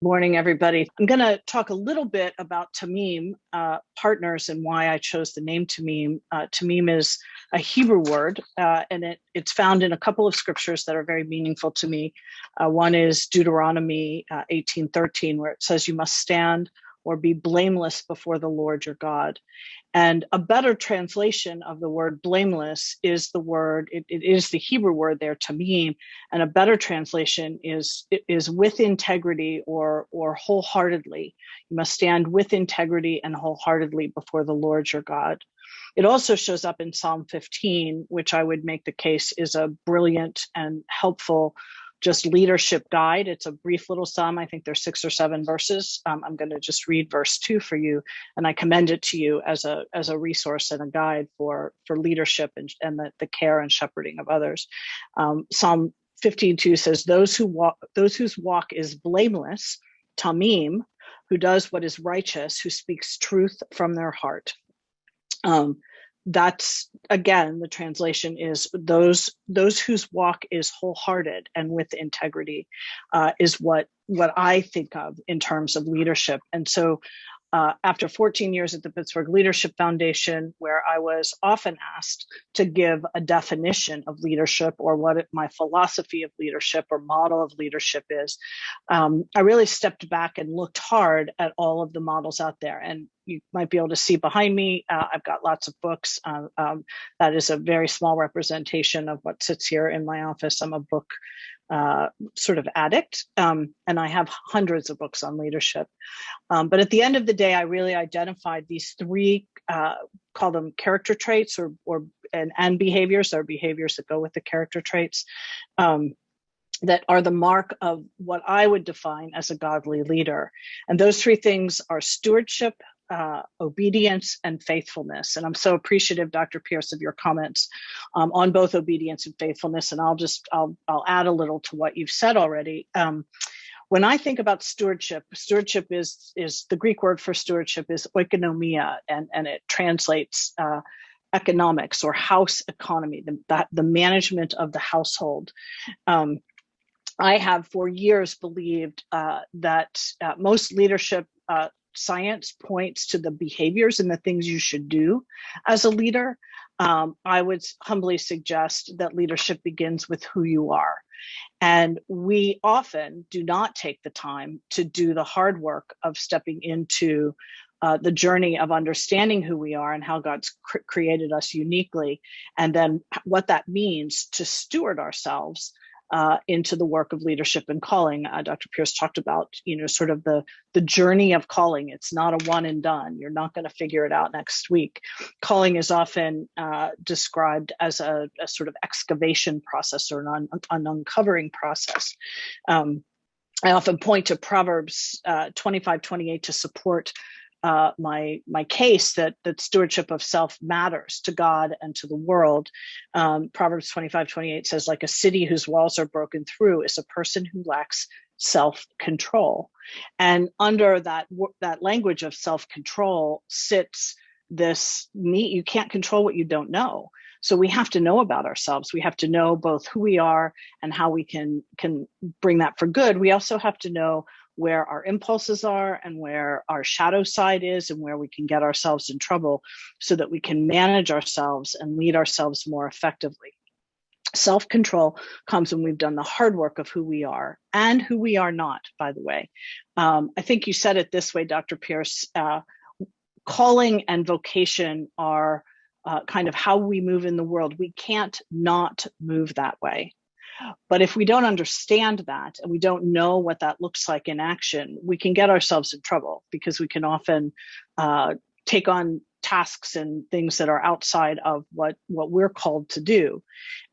Morning, everybody. I'm going to talk a little bit about Tamim, partners, and why I chose the name Tamim. Tamim is a Hebrew word, and it's found in a couple of scriptures that are very meaningful to me. One is Deuteronomy 18:13, where it says, "You must stand or be blameless before the Lord your God." And a better translation of the word blameless is it is the Hebrew word there, tamim, and a better translation is with integrity or wholeheartedly. You must stand with integrity and wholeheartedly before the Lord your God. It also shows up in Psalm 15, which I would make the case is a brilliant and helpful just leadership guide. It's a brief little psalm. I think there's 6 or 7 verses. I'm going to just read verse 2 for you, and I commend it to you as a resource and a guide for leadership and the care and shepherding of others. Psalm 15:2 says, those whose walk is blameless, Tamim, who does what is righteous, who speaks truth from their heart. That's, again, the translation is those whose walk is wholehearted and with integrity, is what I think of in terms of leadership. And so after 14 years at the Pittsburgh Leadership Foundation, where I was often asked to give a definition of leadership or what my philosophy of leadership or model of leadership is, I really stepped back and looked hard at all of the models out there. And you might be able to see behind me, I've got lots of books. That is a very small representation of what sits here in my office. I'm a book sort of addict, and I have hundreds of books on leadership. But at the end of the day, I really identified these 3, call them character traits and behaviors. There are behaviors that go with the character traits that are the mark of what I would define as a godly leader. And those 3 things are stewardship, obedience, and faithfulness. And I'm so appreciative, Dr. Pierce, of your comments on both obedience and faithfulness. And I'll add a little to what you've said already. When I think about stewardship is the Greek word for stewardship is oikonomia, and it translates economics or house economy, the management of the household. I have for years believed that most leadership science points to the behaviors and the things you should do as a leader. I would humbly suggest that leadership begins with who you are. And we often do not take the time to do the hard work of stepping into the journey of understanding who we are and how God's created us uniquely, and then what that means to steward ourselves into the work of leadership and calling. Dr. Pierce talked about, sort of the journey of calling. It's not a one and done. You're not going to figure it out next week. Calling is often described as a sort of excavation process or an uncovering process. I often point to Proverbs 25:28 to support my case that stewardship of self matters to God and to the world. Proverbs 25:28 says, like a city whose walls are broken through is a person who lacks self-control. And under that language of self-control sits this you can't control what you don't know. So we have to know about ourselves. We have to know both who we are and how we can bring that for good. We also have to know where our impulses are and where our shadow side is and where we can get ourselves in trouble so that we can manage ourselves and lead ourselves more effectively. Self-control comes when we've done the hard work of who we are and who we are not, by the way. I think you said it this way, Dr. Pierce, calling and vocation are kind of how we move in the world. We can't not move that way. But if we don't understand that and we don't know what that looks like in action, we can get ourselves in trouble because we can often take on tasks and things that are outside of what we're called to do.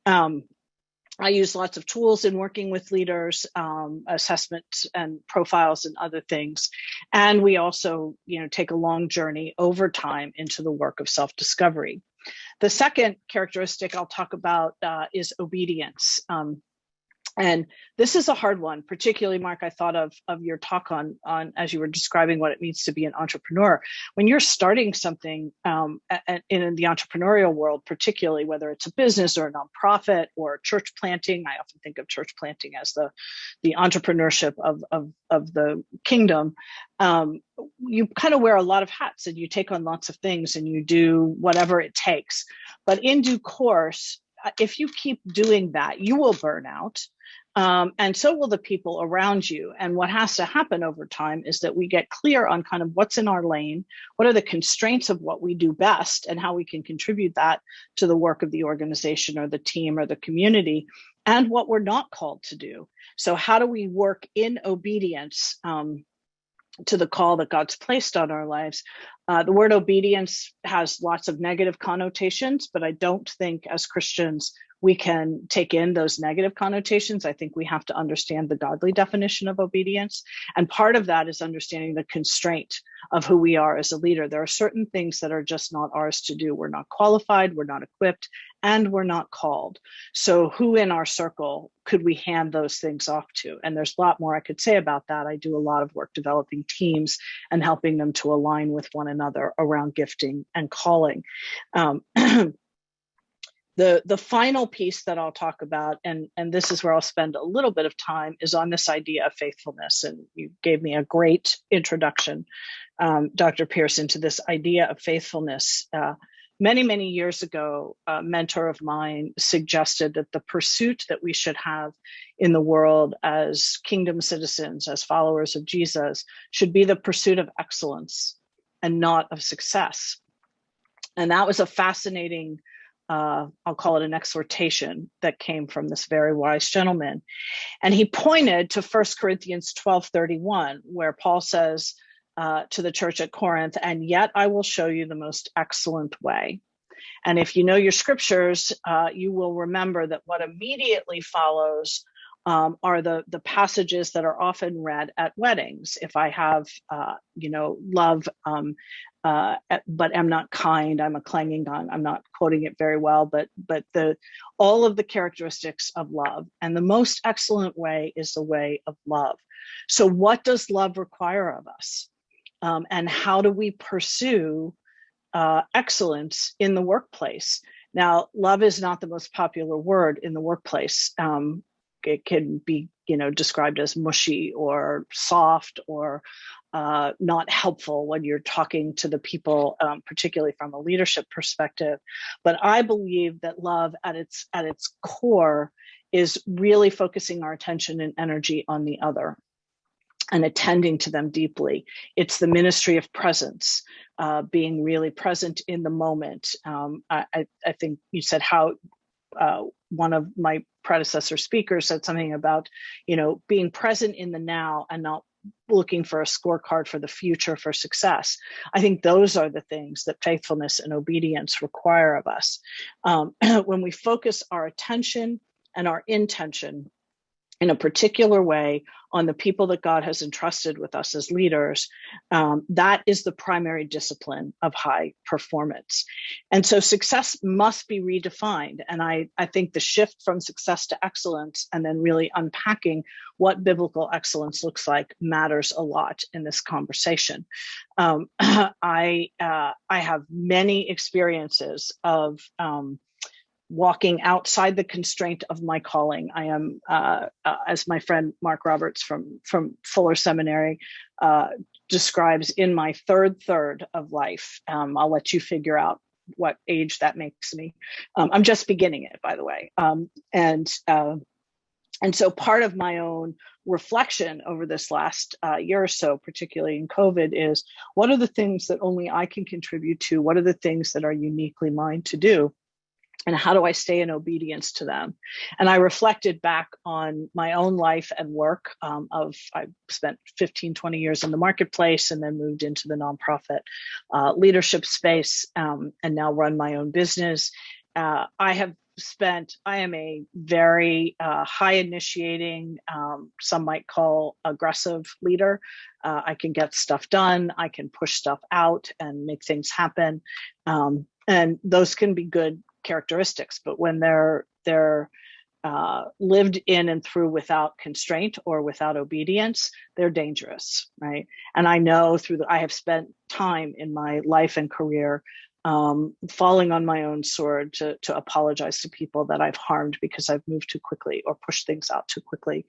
I use lots of tools in working with leaders, assessments and profiles and other things. And we also, take a long journey over time into the work of self-discovery. The second characteristic I'll talk about is obedience. And this is a hard one, particularly, Mark. I thought of your talk on as you were describing what it means to be an entrepreneur. When you're starting something in the entrepreneurial world, particularly whether it's a business or a nonprofit or church planting, I often think of church planting as the entrepreneurship of the kingdom. You kind of wear a lot of hats and you take on lots of things and you do whatever it takes. But in due course, if you keep doing that, you will burn out. And so will the people around you. And what has to happen over time is that we get clear on kind of what's in our lane, what are the constraints of what we do best, and how we can contribute that to the work of the organization or the team or the community, and what we're not called to do. So how do we work in obedience to the call that God's placed on our lives? The word obedience has lots of negative connotations, but I don't think as Christians we can take in those negative connotations. I think we have to understand the godly definition of obedience. And part of that is understanding the constraint of who we are as a leader. There are certain things that are just not ours to do. We're not qualified, we're not equipped, and we're not called. So who in our circle could we hand those things off to? And there's a lot more I could say about that. I do a lot of work developing teams and helping them to align with one another around gifting and calling. The final piece that I'll talk about, and this is where I'll spend a little bit of time, is on this idea of faithfulness. And you gave me a great introduction, Dr. Pearson, to this idea of faithfulness. Many, many years ago, a mentor of mine suggested that the pursuit that we should have in the world as kingdom citizens, as followers of Jesus, should be the pursuit of excellence and not of success. And that was a fascinating I'll call it an exhortation that came from this very wise gentleman. And he pointed to 1 Corinthians 12:31, where Paul says to the church at Corinth, "And yet I will show you the most excellent way." And if you know your scriptures, you will remember that what immediately follows are the passages that are often read at weddings. If I have, love, but am not kind, I'm a clanging gong. I'm not quoting it very well, but all of the characteristics of love. And the most excellent way is the way of love. So what does love require of us? And how do we pursue excellence in the workplace? Now, love is not the most popular word in the workplace. It can be, described as mushy or soft or not helpful when you're talking to the people, particularly from a leadership perspective. But I believe that love at its core is really focusing our attention and energy on the other and attending to them deeply. It's the ministry of presence, being really present in the moment. I think you said how one of my predecessor speakers said something about, being present in the now and not looking for a scorecard for the future for success. I think those are the things that faithfulness and obedience require of us. When we focus our attention and our intention in a particular way on the people that God has entrusted with us as leaders, that is the primary discipline of high performance. And so success must be redefined. And I think the shift from success to excellence and then really unpacking what biblical excellence looks like matters a lot in this conversation. I have many experiences of walking outside the constraint of my calling. I am, as my friend Mark Roberts from Fuller Seminary describes, in my third of life. I'll let you figure out what age that makes me. I'm just beginning it, by the way. And so part of my own reflection over this last year or so, particularly in COVID, is what are the things that only I can contribute to? What are the things that are uniquely mine to do? And how do I stay in obedience to them? And I reflected back on my own life and work I spent 15, 20 years in the marketplace and then moved into the nonprofit leadership space and now run my own business. I am a very high initiating, some might call aggressive leader. I can get stuff done. I can push stuff out and make things happen. And those can be good characteristics, but when they're lived in and through without constraint or without obedience, they're dangerous, right? And I know I have spent time in my life and career falling on my own sword to apologize to people that I've harmed because I've moved too quickly or pushed things out too quickly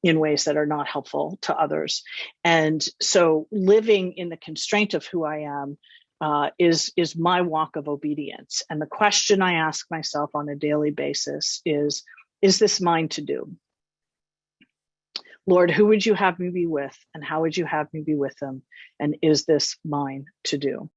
in ways that are not helpful to others. And so living in the constraint of who I am is my walk of obedience. And the question I ask myself on a daily basis is this mine to do? Lord, who would you have me be with, and how would you have me be with them? And is this mine to do?